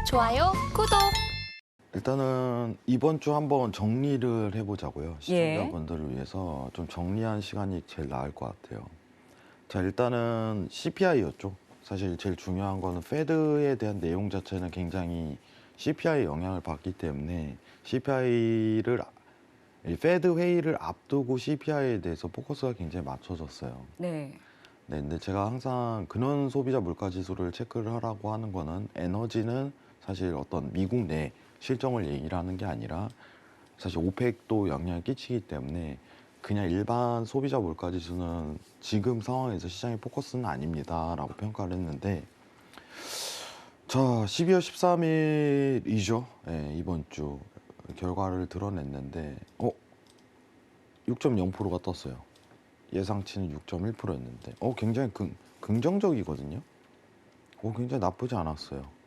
좋아요, 구독. 일단은 이번 주 한번 정리를 해보자고요. 예. 시청자분들을 위해서 좀 정리한 시간이 제일 나을 것 같아요. 자, 일단은 CPI였죠. 사실 제일 중요한 거는 페드에 대한 내용 자체는 굉장히 CPI에 영향을 받기 때문에 페드 회의를 앞두고 CPI에 대해서 포커스가 굉장히 맞춰졌어요. 네. 네, 근데 제가 항상 근원 소비자 물가 지수를 체크를 하라고 하는 거는 에너지는 사실 어떤 미국 내 실정을 얘기를 하는 게 아니라 사실 오펙도 영향을 끼치기 때문에 그냥 일반 소비자 물가 지수는 지금 상황에서 시장의 포커스는 아닙니다라고 평가를 했는데, 자, 12월 13일이죠. 네, 이번 주 결과를 드러냈는데 6.0%가 떴어요. 예상치는 6.1%였는데 굉장히 긍정적이거든요. 굉장히 나쁘지 않았어요.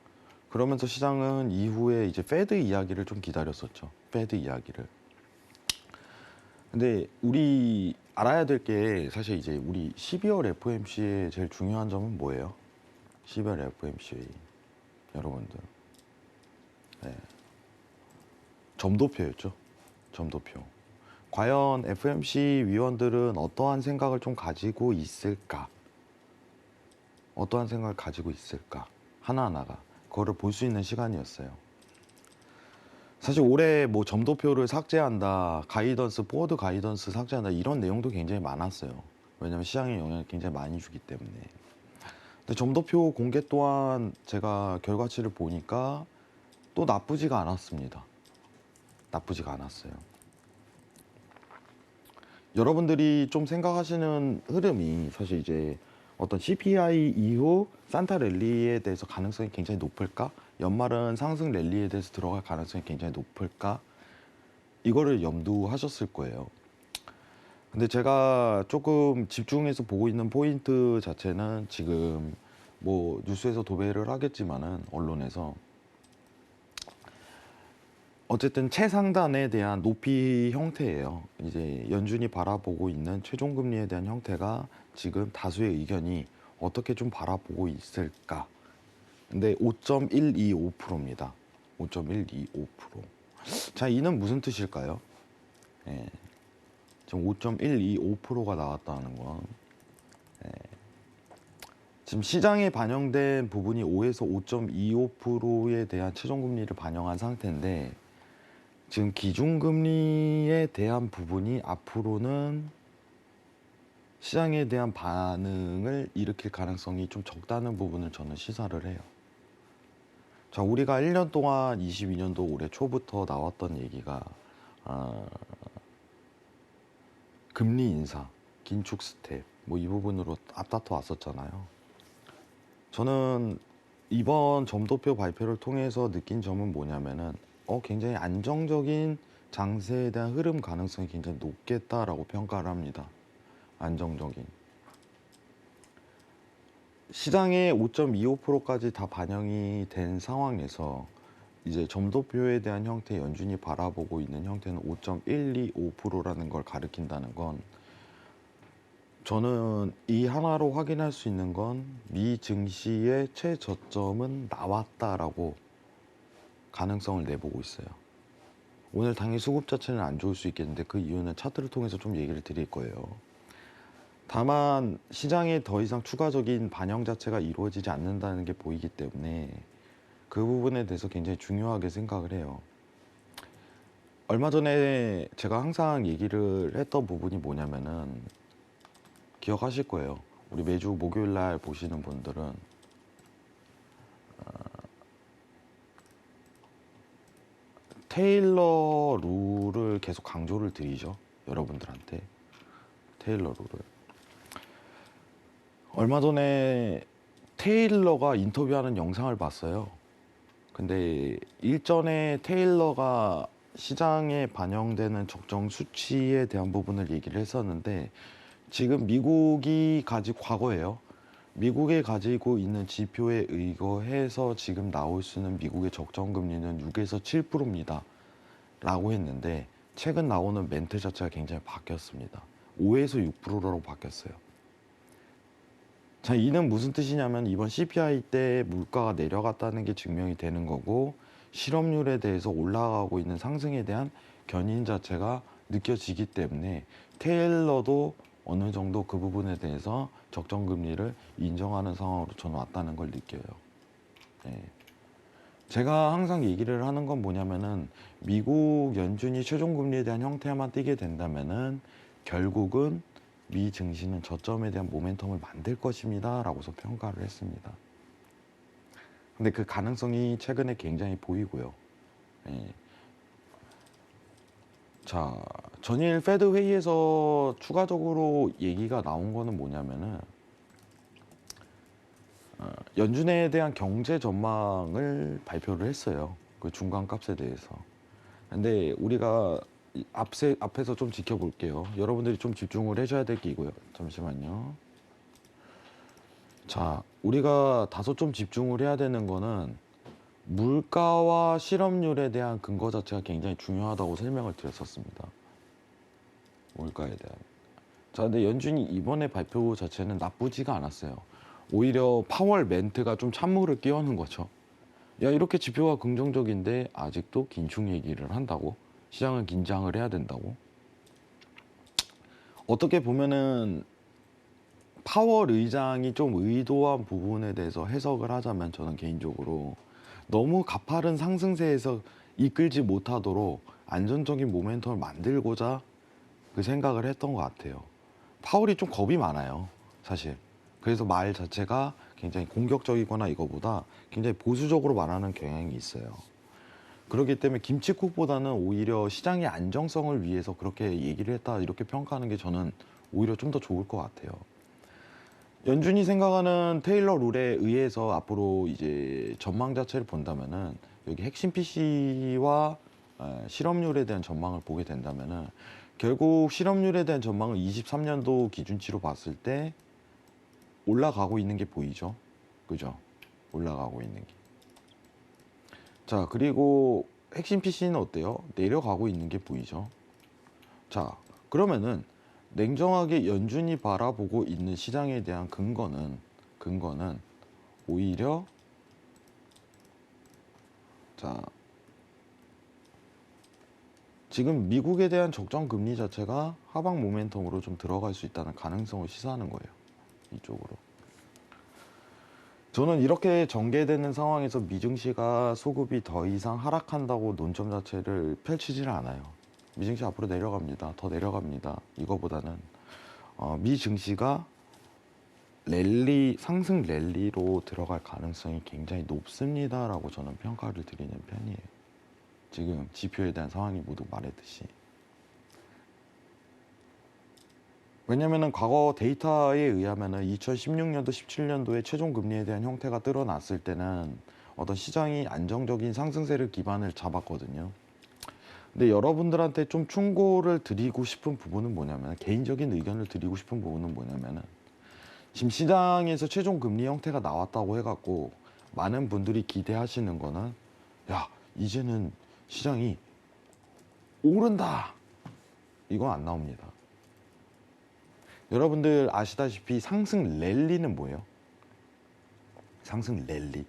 그러면서 시장은 이후에 이제 페드 이야기를 좀 기다렸었죠. 페드 이야기를. 근데 우리 알아야 될 게 사실 이제 우리 12월 FOMC의 제일 중요한 점은 뭐예요? 12월 FOMC 여러분들. 네. 점도표였죠. 점도표. 과연 FOMC 위원들은 어떠한 생각을 좀 가지고 있을까? 어떠한 생각을 가지고 있을까? 하나하나가. 그거를 볼 수 있는 시간이었어요. 사실 올해 뭐 점도표를 삭제한다, 포워드 가이던스 삭제한다 이런 내용도 굉장히 많았어요. 왜냐하면 시장에 영향을 굉장히 많이 주기 때문에. 근데 점도표 공개 또한 제가 결과치를 보니까 또 나쁘지가 않았습니다. 나쁘지가 않았어요. 여러분들이 좀 생각하시는 흐름이 사실 이제 어떤 CPI 이후 산타 랠리에 대해서 가능성이 굉장히 높을까? 연말은 상승 랠리에 대해서 들어갈 가능성이 굉장히 높을까? 이거를 염두하셨을 거예요. 근데 제가 조금 집중해서 보고 있는 포인트 자체는 지금 뭐 뉴스에서 도배를 하겠지만은 언론에서 어쨌든 최상단에 대한 높이 형태예요. 이제 연준이 바라보고 있는 최종금리에 대한 형태가 지금 다수의 의견이 어떻게 좀 바라보고 있을까? 근데 5.125%입니다. 5.125%. 자, 이는 무슨 뜻일까요? 예, 지금 5.125%가 나왔다는 건 지금 시장에 반영된 부분이 5에서 5.25%에 대한 최종금리를 반영한 상태인데, 지금 기준금리에 대한 부분이 앞으로는 시장에 대한 반응을 일으킬 가능성이 좀 적다는 부분을 저는 시사를 해요. 자, 우리가 1년 동안 22년도 올해 초부터 나왔던 얘기가 금리 인상, 긴축 스텝 뭐 이 부분으로 앞다퉈 왔었잖아요. 저는 이번 점도표 발표를 통해서 느낀 점은 뭐냐면은 굉장히 안정적인 장세에 대한 흐름 가능성이 굉장히 높겠다라고 평가를 합니다. 안정적인. 시장의 5.25%까지 다 반영이 된 상황에서 이제 점도표에 대한 형태, 연준이 바라보고 있는 형태는 5.125%라는 걸 가리킨다는 건, 저는 이 하나로 확인할 수 있는 건 미 증시의 최저점은 나왔다라고 가능성을 내보고 있어요. 오늘 당일 수급 자체는 안 좋을 수 있겠는데 그 이유는 차트를 통해서 좀 얘기를 드릴 거예요. 다만 시장에 더 이상 추가적인 반영 자체가 이루어지지 않는다는 게 보이기 때문에 그 부분에 대해서 굉장히 중요하게 생각을 해요. 얼마 전에 제가 항상 얘기를 했던 부분이 뭐냐면은, 기억하실 거예요. 우리 매주 목요일 날 보시는 분들은 테일러 룰을 계속 강조를 드리죠. 여러분들한테. 테일러 룰을. 얼마 전에 테일러가 인터뷰하는 영상을 봤어요. 근데 일전에 테일러가 시장에 반영되는 적정 수치에 대한 부분을 얘기를 했었는데, 지금 과거예요. 미국이 가지고 있는 지표에 의거해서 지금 나올 수 있는 미국의 적정 금리는 6에서 7%입니다. 라고 했는데, 최근 나오는 멘트 자체가 굉장히 바뀌었습니다. 5에서 6%로 바뀌었어요. 자, 이는 무슨 뜻이냐면 이번 CPI 때 물가가 내려갔다는 게 증명이 되는 거고, 실업률에 대해서 올라가고 있는 상승에 대한 견인 자체가 느껴지기 때문에 테일러도 어느 정도 그 부분에 대해서 적정 금리를 인정하는 상황으로 저는 왔다는 걸 느껴요. 예. 제가 항상 얘기를 하는 건 뭐냐면은, 미국 연준이 최종 금리에 대한 형태만 띄게 된다면은 결국은 미 증시는 저점에 대한 모멘텀을 만들 것입니다 라고서 평가를 했습니다. 근데 그 가능성이 최근에 굉장히 보이고요. 예. 자, 전일 페드 회의에서 추가적으로 얘기가 나온 거는 뭐냐면은, 연준에 대한 경제 전망을 발표를 했어요. 그 중간값에 대해서. 근데 우리가 앞에서 좀 지켜볼게요. 여러분들이 좀 집중을 해줘야 될 게 이고요. 잠시만요. 자, 우리가 다소 좀 집중을 해야 되는 거는, 물가와 실업률에 대한 근거 자체가 굉장히 중요하다고 설명을 드렸었습니다. 물가에 대한. 자, 근데 연준이 이번에 발표 자체는 나쁘지가 않았어요. 오히려 파월 멘트가 좀 찬물을 끼얹는 거죠. 야, 이렇게 지표가 긍정적인데 아직도 긴축 얘기를 한다고? 시장은 긴장을 해야 된다고? 어떻게 보면은 파월 의장이 좀 의도한 부분에 대해서 해석을 하자면, 저는 개인적으로 너무 가파른 상승세에서 이끌지 못하도록 안전적인 모멘텀을 만들고자 그 생각을 했던 것 같아요. 파월이 좀 겁이 많아요, 사실. 그래서 말 자체가 굉장히 공격적이거나 이거보다 굉장히 보수적으로 말하는 경향이 있어요. 그렇기 때문에 김칫국보다는 오히려 시장의 안정성을 위해서 그렇게 얘기를 했다, 이렇게 평가하는 게 저는 오히려 좀 더 좋을 것 같아요. 연준이 생각하는 테일러 룰에 의해서 앞으로 이제 전망 자체를 본다면은, 여기 핵심 PC와 실업률에 대한 전망을 보게 된다면은, 결국 실업률에 대한 전망을 23년도 기준치로 봤을 때 올라가고 있는 게 보이죠. 그죠? 올라가고 있는 게. 자, 그리고 핵심 PC는 어때요? 내려가고 있는 게 보이죠. 자, 그러면은 냉정하게 연준이 바라보고 있는 시장에 대한 근거는 오히려, 자, 지금 미국에 대한 적정 금리 자체가 하방 모멘텀으로 좀 들어갈 수 있다는 가능성을 시사하는 거예요. 이쪽으로. 저는 이렇게 전개되는 상황에서 미증시가 소급이 더 이상 하락한다고 논점 자체를 펼치지는 않아요. 미증시 앞으로 내려갑니다. 더 내려갑니다. 이거보다는 미증시가 상승 랠리로 들어갈 가능성이 굉장히 높습니다라고 저는 평가를 드리는 편이에요. 지금 지표에 대한 상황이 모두 말했듯이. 왜냐면은 과거 데이터에 의하면은 2016년도, 17년도에 최종 금리에 대한 형태가 드러났을 때는 어떤 시장이 안정적인 상승세를 기반을 잡았거든요. 근데 여러분들한테 좀 충고를 드리고 싶은 부분은 뭐냐면, 개인적인 의견을 드리고 싶은 부분은 뭐냐면은, 지금 시장에서 최종 금리 형태가 나왔다고 해갖고 많은 분들이 기대하시는 거는, 야, 이제는 시장이 오른다, 이건 안 나옵니다. 여러분들 아시다시피 상승 랠리는 뭐예요? 상승 랠리.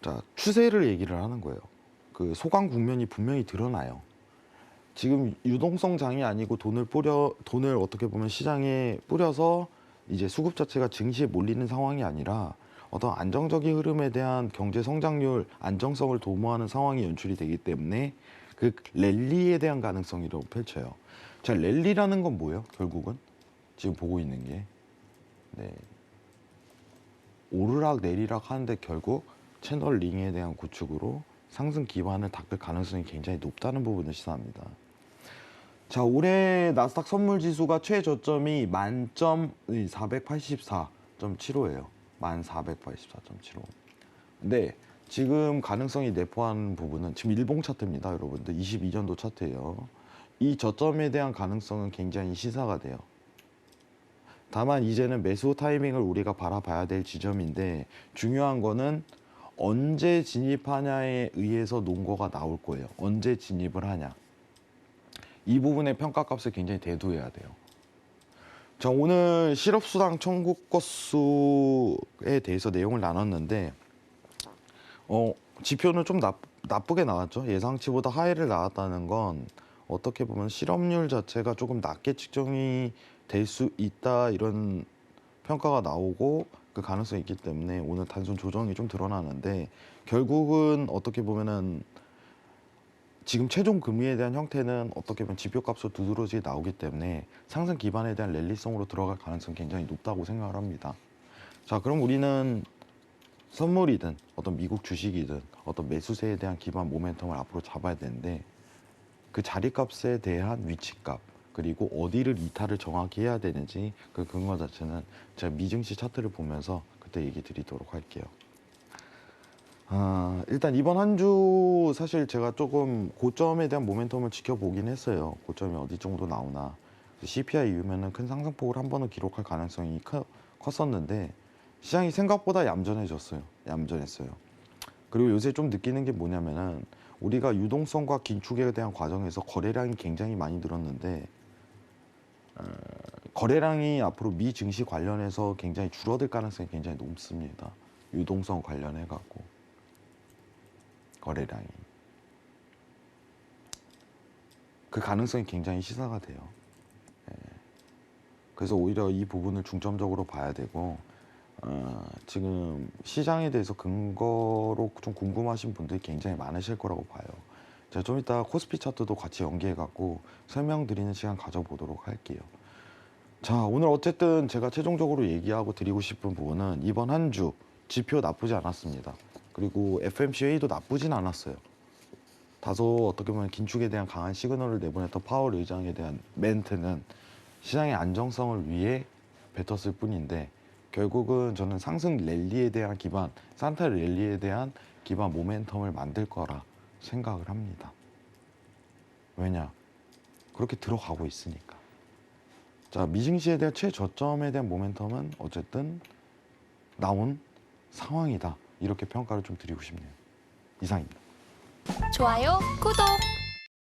자, 추세를 얘기를 하는 거예요. 그 소강 국면이 분명히 드러나요. 지금 유동성 장이 아니고 돈을 어떻게 보면 시장에 뿌려서 이제 수급 자체가 증시에 몰리는 상황이 아니라 어떤 안정적인 흐름에 대한 경제 성장률 안정성을 도모하는 상황이 연출이 되기 때문에 그 랠리에 대한 가능성이라고 펼쳐요. 자, 랠리라는 건 뭐예요? 결국은 지금 보고 있는 게, 네, 오르락 내리락 하는데 결국 채널 링에 대한 구축으로 상승 기반을 닦을 가능성이 굉장히 높다는 부분을 시사합니다. 자, 올해 나스닥 선물 지수가 최저점이 10,484.75예요. 1484.75. 근데 지금 가능성이 내포한 부분은 지금 일봉 차트입니다, 여러분들. 22년도 차트예요. 이 저점에 대한 가능성은 굉장히 시사가 돼요. 다만 이제는 매수 타이밍을 우리가 바라봐야 될 지점인데, 중요한 거는 언제 진입하냐에 의해서 논거가 나올 거예요. 언제 진입을 하냐. 이 부분의 평가값을 굉장히 대두해야 돼요. 자, 오늘 실업수당 청구 건수에 대해서 내용을 나눴는데 지표는 좀 나쁘게 나왔죠. 예상치보다 하회를 나왔다는 건 어떻게 보면 실업률 자체가 조금 낮게 측정이 될 수 있다 이런 평가가 나오고 그 가능성이 있기 때문에 오늘 단순 조정이 좀 드러나는데 결국은 어떻게 보면은 지금 최종 금리에 대한 형태는 어떻게 보면 지표값으로 두드러지게 나오기 때문에 상승 기반에 대한 랠리성으로 들어갈 가능성이 굉장히 높다고 생각을 합니다. 자, 그럼 우리는 선물이든 어떤 미국 주식이든 어떤 매수세에 대한 기반 모멘텀을 앞으로 잡아야 되는데 그 자리값에 대한 위치값 그리고 어디를 이탈을 정확히 해야 되는지 그 근거 자체는 제가 미증시 차트를 보면서 그때 얘기 드리도록 할게요. 일단 이번 한 주 사실 제가 조금 고점에 대한 모멘텀을 지켜보긴 했어요. 고점이 어디 정도 나오나. CPI 이후면은 큰 상승폭을 한 번은 기록할 가능성이 컸었는데 시장이 생각보다 얌전해졌어요. 얌전했어요. 그리고 요새 좀 느끼는 게 뭐냐면은 우리가 유동성과 긴축에 대한 과정에서 거래량이 굉장히 많이 늘었는데 거래량이 앞으로 미 증시 관련해서 굉장히 줄어들 가능성이 굉장히 높습니다. 유동성 관련해 갖고 거래량이 그 가능성이 굉장히 시사가 돼요. 그래서 오히려 이 부분을 중점적으로 봐야 되고 지금 시장에 대해서 근거로 좀 궁금하신 분들이 굉장히 많으실 거라고 봐요. 제가 좀 이따 코스피 차트도 같이 연계해 갖고 설명드리는 시간 가져보도록 할게요. 자, 오늘 어쨌든 제가 최종적으로 얘기하고 드리고 싶은 부분은 이번 한 주 지표 나쁘지 않았습니다. 그리고 FMC 회의도 나쁘진 않았어요. 다소 어떻게 보면 긴축에 대한 강한 시그널을 내보냈던 파월 의장에 대한 멘트는 시장의 안정성을 위해 뱉었을 뿐인데 결국은 저는 상승 랠리에 대한 기반, 산타 랠리에 대한 기반 모멘텀을 만들 거라 생각을 합니다. 왜냐? 그렇게 들어가고 있으니까. 자, 미증시에 대한 최저점에 대한 모멘텀은 어쨌든 나온 상황이다. 이렇게 평가를 좀 드리고 싶네요. 이상입니다. 좋아요, 구독!